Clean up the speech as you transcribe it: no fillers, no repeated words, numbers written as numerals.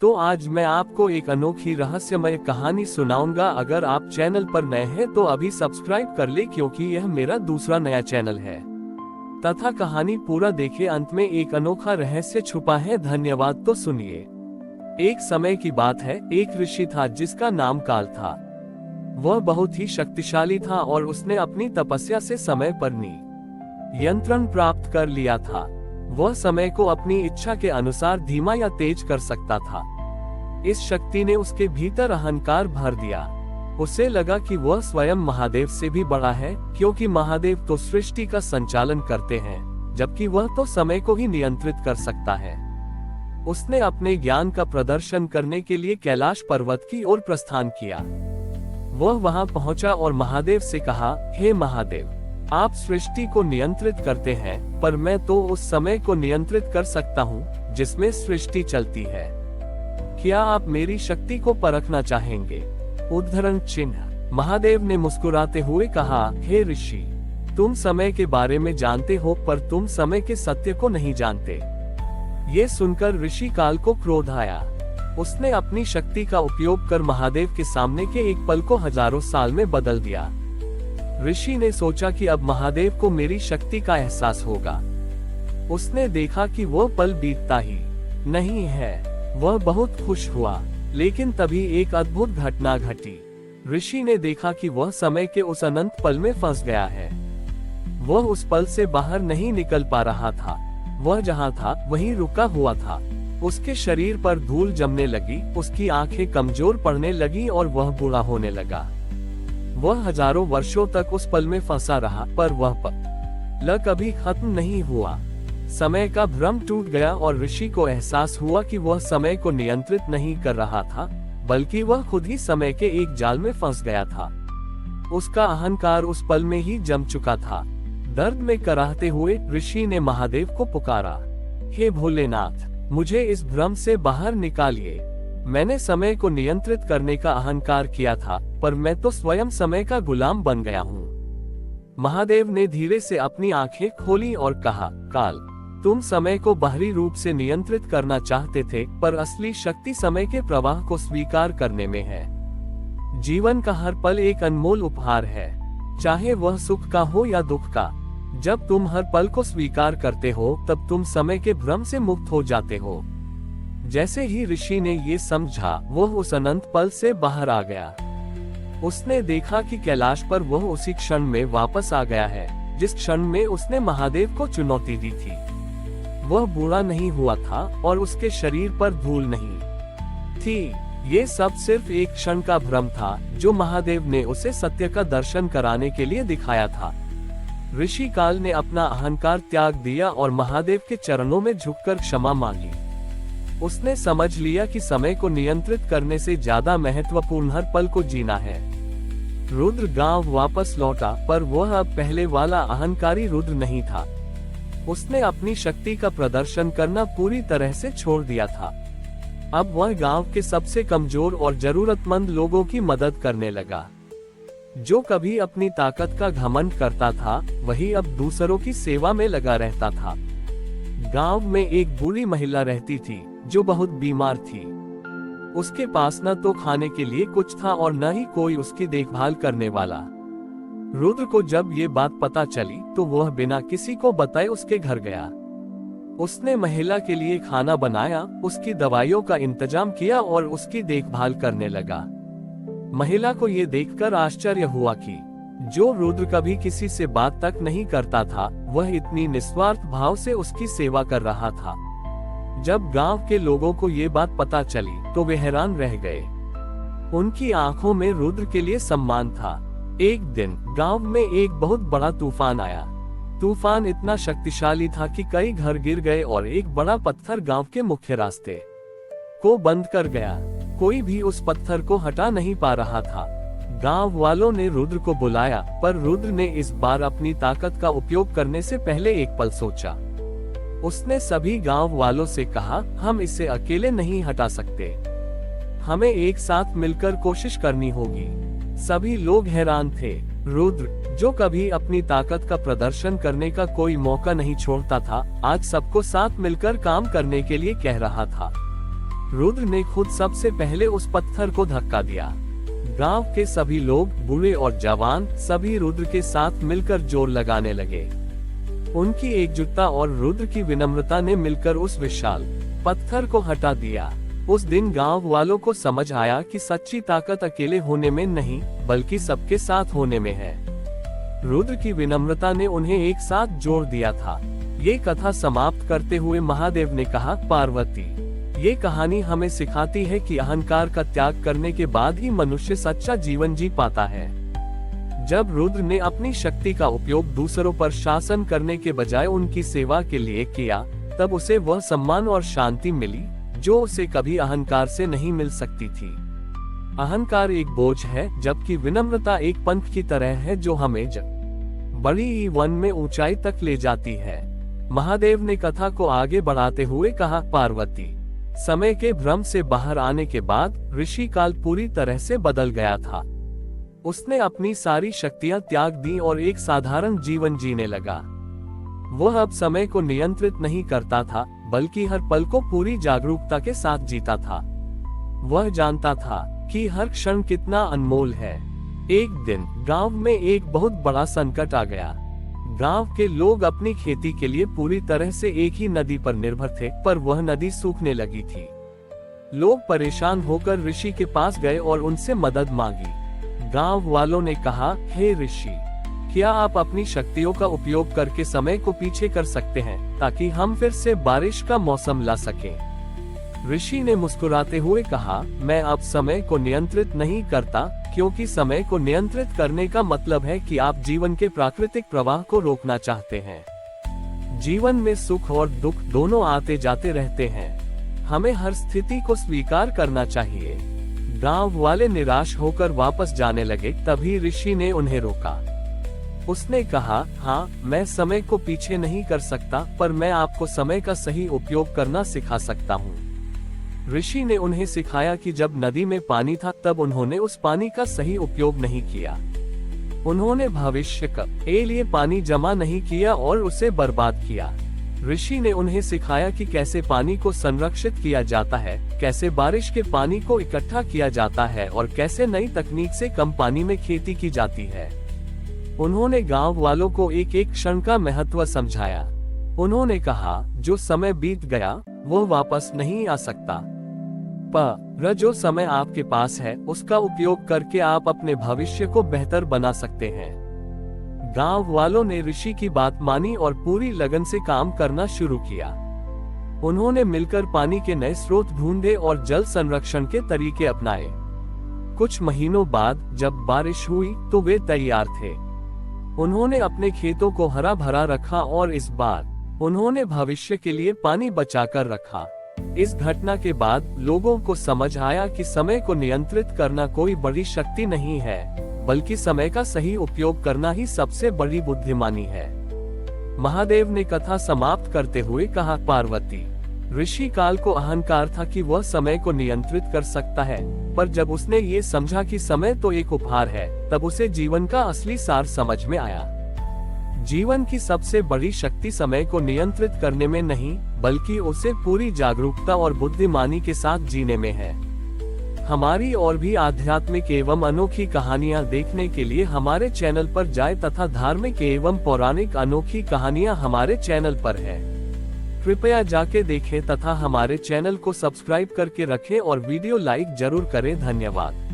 तो आज मैं आपको एक अनोखी रहस्यमय कहानी सुनाऊंगा। अगर आप चैनल पर नए हैं तो अभी सब्सक्राइब कर ले, क्योंकि यह मेरा दूसरा नया चैनल है। तथा कहानी पूरा देखे, अंत में एक अनोखा रहस्य छुपा है। धन्यवाद। तो सुनिए। एक समय की बात है, एक ऋषि था जिसका नाम काल था। वह बहुत ही शक्तिशाली था और उसने अपनी तपस्या से समय पर नियंत्रण प्राप्त कर लिया था। वह समय को अपनी इच्छा के अनुसार धीमा या तेज कर सकता था। इस शक्ति ने उसके भीतर अहंकार भर दिया। उसे लगा कि वह स्वयं महादेव से भी बड़ा है, क्योंकि महादेव तो सृष्टि का संचालन करते हैं, जबकि वह तो समय को ही नियंत्रित कर सकता है। उसने अपने ज्ञान का प्रदर्शन करने के लिए कैलाश पर्वत की ओर प्रस्थान किया। वह वहां पहुंचा और महादेव से कहा, हे महादेव, आप सृष्टि को नियंत्रित करते हैं, पर मैं तो उस समय को नियंत्रित कर सकता हूँ जिसमें सृष्टि चलती है। क्या आप मेरी शक्ति को परखना चाहेंगे? उद्धरण चिन्ह। महादेव ने मुस्कुराते हुए कहा, हे ऋषि, तुम समय के बारे में जानते हो, पर तुम समय के सत्य को नहीं जानते। ये सुनकर ऋषि काल को क्रोध आया। उसने अपनी शक्ति का उपयोग कर महादेव के सामने के एक पल को हजारों साल में बदल दिया। ऋषि ने सोचा कि अब महादेव को मेरी शक्ति का एहसास होगा। उसने देखा कि वह पल बीतता ही नहीं है। वह बहुत खुश हुआ, लेकिन तभी एक अद्भुत घटना घटी। ऋषि ने देखा कि वह समय के उस अनंत पल में फंस गया है। वह उस पल से बाहर नहीं निकल पा रहा था। वह जहाँ था वहीं रुका हुआ था। उसके शरीर पर धूल जमने लगी, उसकी आंखें कमजोर पड़ने लगी और वह बूढ़ा होने लगा। वह हजारों वर्षों तक उस पल में फंसा रहा, पर वह पल कभी खत्म नहीं हुआ। समय का भ्रम टूट गया और ऋषि को एहसास हुआ कि वह समय को नियंत्रित नहीं कर रहा था, बल्कि वह खुद ही समय के एक जाल में फंस गया था। उसका अहंकार उस पल में ही जम चुका था। दर्द में कराहते हुए ऋषि ने महादेव को पुकारा, हे भोलेनाथ, मुझे इस भ्रम से बाहर निकालिए। मैंने समय को नियंत्रित करने का अहंकार किया था, पर मैं तो स्वयं समय का गुलाम बन गया हूँ। महादेव ने धीरे से अपनी आंखें खोली और कहा, काल, तुम समय को बाहरी रूप से नियंत्रित करना चाहते थे, पर असली शक्ति समय के प्रवाह को स्वीकार करने में है। जीवन का हर पल एक अनमोल उपहार है, चाहे वह सुख का हो या दुख का। जब तुम हर पल को स्वीकार करते हो, तब तुम समय के भ्रम से मुक्त हो जाते हो। जैसे ही ऋषि ने ये समझा, वह उस अनंत पल से बाहर आ गया। उसने देखा कि कैलाश पर वह उसी क्षण में वापस आ गया है, जिस क्षण में उसने महादेव को चुनौती दी थी। वह बूढ़ा नहीं हुआ था और उसके शरीर पर धूल नहीं थी। ये सब सिर्फ एक क्षण का भ्रम था, जो महादेव ने उसे सत्य का दर्शन कराने के लिए दिखाया था। ऋषि काल ने अपना अहंकार त्याग दिया और महादेव के चरणों में झुककर क्षमा मांगी। उसने समझ लिया कि समय को नियंत्रित करने से ज्यादा महत्वपूर्ण हर पल को जीना है। रुद्र गांव वापस लौटा, पर वह अब पहले वाला अहंकारी रुद्र नहीं था। उसने अपनी शक्ति का प्रदर्शन करना पूरी तरह से छोड़ दिया था। अब वह गांव के सबसे कमजोर और जरूरतमंद लोगों की मदद करने लगा। जो कभी अपनी ताकत का घमंड करता था, वही अब दूसरों की सेवा में लगा रहता था। गांव में एक बूढ़ी महिला रहती थी, जो बहुत बीमार थी। उसके पास न तो खाने के लिए कुछ था और न ही कोई उसकी देखभाल करने वाला। रुद्र को जब ये बात पता चली, तो वह बिना किसी को बताए उसके घर गया। उसने महिला के लिए खाना बनाया, उसकी दवाइयों का इंतजाम किया और उसकी देखभाल करने लगा। महिला को ये देखकर आश्चर्य हुआ कि जो रुद्र कभी किसी से बात तक नहीं करता था, वह इतनी निस्वार्थ भाव से उसकी सेवा कर रहा था। जब गांव के लोगों को ये बात पता चली, तो वे हैरान रह गए। उनकी आंखों में रुद्र के लिए सम्मान था। एक दिन गांव में एक बहुत बड़ा तूफान आया। तूफान इतना शक्तिशाली था कि कई घर गिर गए और एक बड़ा पत्थर गांव के मुख्य रास्ते को बंद कर गया। कोई भी उस पत्थर को हटा नहीं पा रहा था। गांव वालों ने रुद्र को बुलाया, पर रुद्र ने इस बार अपनी ताकत का उपयोग करने से पहले एक पल सोचा। उसने सभी गांव वालों से कहा, हम इसे अकेले नहीं हटा सकते, हमें एक साथ मिलकर कोशिश करनी होगी। सभी लोग हैरान थे। रुद्र, जो कभी अपनी ताकत का प्रदर्शन करने का कोई मौका नहीं छोड़ता था, आज सबको साथ मिलकर काम करने के लिए कह रहा था। रुद्र ने खुद सबसे पहले उस पत्थर को धक्का दिया। गांव के सभी लोग, बूढ़े और जवान, सभी रुद्र के साथ मिलकर जोर लगाने लगे। उनकी एकजुटता और रुद्र की विनम्रता ने मिलकर उस विशाल पत्थर को हटा दिया। उस दिन गांव वालों को समझ आया कि सच्ची ताकत अकेले होने में नहीं, बल्कि सबके साथ होने में है। रुद्र की विनम्रता ने उन्हें एक साथ जोड़ दिया था। ये कथा समाप्त करते हुए महादेव ने कहा, पार्वती, ये कहानी हमें सिखाती है कि अहंकार का त्याग करने के बाद ही मनुष्य सच्चा जीवन जी पाता है। जब रुद्र ने अपनी शक्ति का उपयोग दूसरों पर शासन करने के बजाय उनकी सेवा के लिए किया, तब उसे वह सम्मान और शांति मिली जो उसे कभी अहंकार से नहीं मिल सकती थी। अहंकार एक बोझ है, जबकि विनम्रता एक पंख की तरह है जो हमें बड़ी वन में ऊंचाई तक ले जाती है। महादेव ने कथा को आगे बढ़ाते हुए कहा, पार्वती, समय के भ्रम से बाहर आने के बाद ऋषि काल पूरी तरह से बदल गया था। उसने अपनी सारी शक्तियां त्याग दी और एक साधारण जीवन जीने लगा। वह अब समय को नियंत्रित नहीं करता था, बल्कि हर पल को पूरी जागरूकता के साथ जीता था। वह जानता था कि हर क्षण कितना अनमोल है। एक दिन गांव में एक बहुत बड़ा संकट आ गया। गांव के लोग अपनी खेती के लिए पूरी तरह से एक ही नदी पर निर्भर थे, पर वह नदी सूखने लगी थी। लोग परेशान होकर ऋषि के पास गए और उनसे मदद मांगी। गांव वालों ने कहा, हे ऋषि, क्या आप अपनी शक्तियों का उपयोग करके समय को पीछे कर सकते हैं ताकि हम फिर से बारिश का मौसम ला सकें? ऋषि ने मुस्कुराते हुए कहा, मैं अब समय को नियंत्रित नहीं करता, क्योंकि समय को नियंत्रित करने का मतलब है कि आप जीवन के प्राकृतिक प्रवाह को रोकना चाहते हैं। जीवन में सुख और दुख दोनों आते जाते रहते हैं। हमें हर स्थिति को स्वीकार करना चाहिए। गांव वाले निराश होकर वापस जाने लगे, तभी ऋषि ने उन्हें रोका। उसने कहा, हाँ, मैं समय को पीछे नहीं कर सकता, पर मैं आपको समय का सही उपयोग करना सिखा सकता हूँ। ऋषि ने उन्हें सिखाया कि जब नदी में पानी था तब उन्होंने उस पानी का सही उपयोग नहीं किया। उन्होंने भविष्य के लिए पानी जमा नहीं किया और उसे बर्बाद किया। ऋषि ने उन्हें सिखाया कि कैसे पानी को संरक्षित किया जाता है, कैसे बारिश के पानी को इकट्ठा किया जाता है और कैसे नई तकनीक से कम पानी में खेती की जाती है। उन्होंने गांव वालों को एक एक क्षण का महत्व समझाया। उन्होंने कहा, जो समय बीत गया वो वापस नहीं आ सकता, पर जो समय आपके पास है उसका उपयोग करके आप अपने भविष्य को बेहतर बना सकते हैं। गांव वालों ने ऋषि की बात मानी और पूरी लगन से काम करना शुरू किया। उन्होंने मिलकर पानी के नए स्रोत ढूंढे और जल संरक्षण के तरीके अपनाए। कुछ महीनों बाद जब बारिश हुई तो वे तैयार थे। उन्होंने अपने खेतों को हरा भरा रखा और इस बार उन्होंने भविष्य के लिए पानी बचाकर रखा। इस घटना के बाद लोगों को समझ आया कि समय को नियंत्रित करना कोई बड़ी शक्ति नहीं है, बल्कि समय का सही उपयोग करना ही सबसे बड़ी बुद्धिमानी है। महादेव ने कथा समाप्त करते हुए कहा, पार्वती, ऋषि काल को अहंकार था कि वह समय को नियंत्रित कर सकता है, पर जब उसने ये समझा कि समय तो एक उपहार है, तब उसे जीवन का असली सार समझ में आया। जीवन की सबसे बड़ी शक्ति समय को नियंत्रित करने में नहीं, बल्कि उसे पूरी जागरूकता और बुद्धिमानी के साथ जीने में है। हमारी और भी आध्यात्मिक एवं अनोखी कहानियां देखने के लिए हमारे चैनल पर जाएं तथा धार्मिक एवं पौराणिक अनोखी कहानियां हमारे चैनल पर है। कृपया जाके देखें तथा हमारे चैनल को सब्सक्राइब करके रखें और वीडियो लाइक जरूर करें। धन्यवाद।